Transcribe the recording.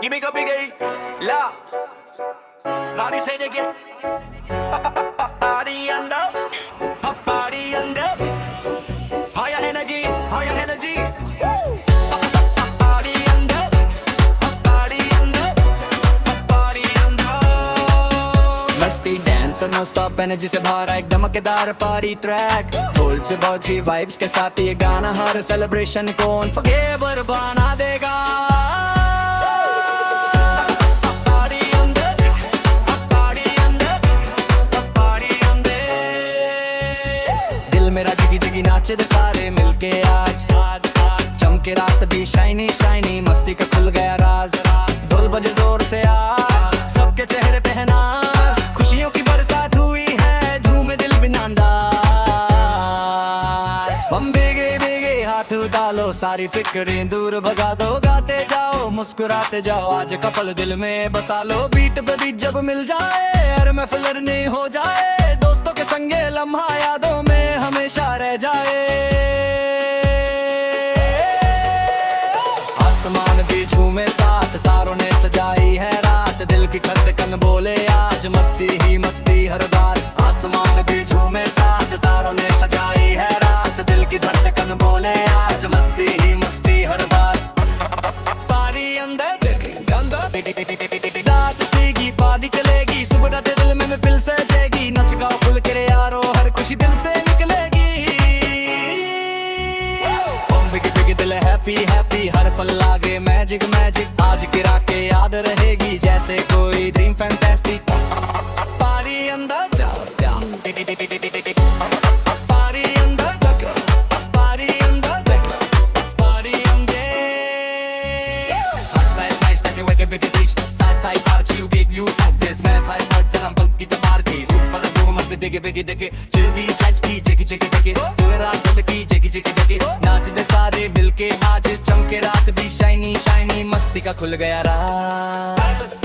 Give me a big A, la. Body say it again. Body and up, body and up. Higher energy, higher energy. Body and up, body and up, body and up. मस्ती dance और no stop energy से भरा एक धमाकेदार party track. Hold से बहुत सी vibes के साथ ये गाना हर सेलिब्रेशन को अनफॉरगेटेबल बना देगा। दिल मेरा जिगी जिगी नाचे दे सारे मिलके आज चमके रात भी शाइनी शाइनी मस्ती का खुल गया राज। ढोल बजे जोर से आज सबके चेहरे पे है नाज। खुशियों की बरसात हुई है झूमे दिल बिन अंदाज। बम भीगे भीगे हाथ डालो सारी फिक्रें दूर भगा दो। गाते जाओ मुस्कुराते जाओ आज कपल दिल में बसा लो। बीट पे बीट जब मिल जाए हर महफिल नहीं हो जाए। दोस्तों के संगे लम्हा यादों में हमेशा रह जाए। आसमान भी झूमे साथ तारों ने सजाई है रात। दिल की धड़कन बोले आज मस्ती ही मस्ती हर बात। आसमान भी झूमे साथ तारों ने सजाई है रात। दिल की धड़कन बोले आज मस्ती ही मस्ती हर बात। पानी अंदर रात सीगी पानी चलेगी सुबह रात दिल में महफिल सजेगी। नच गाओ खुल के रे यारो हर खुशी दिल से निकलेगी। बिगी बिगी दिल हैप्पी हैप्पी हर पल लागे मैजिक मैजिक। आज की रात याद रहेगी जैसे कोई ड्रीम फैंटास्टिक। पानी अंदर जाओ जाओ पानी अंदर जाओ पानी अंदर जाओ पानी अंदर। Hot slice nice let me wake up with the beach. Side side party you big you like this man side side चलम पंक्ति तो मार के ऊपर दो मस्त दिखे बिगे दिखे। चिल्ली चच की जगी जगी जगी तेरा दिल की जगी जगी जगी। नाच दे सारे मिलके आज चमके रात भी शाइनी शाइनी मस्ती का खुल गया राज।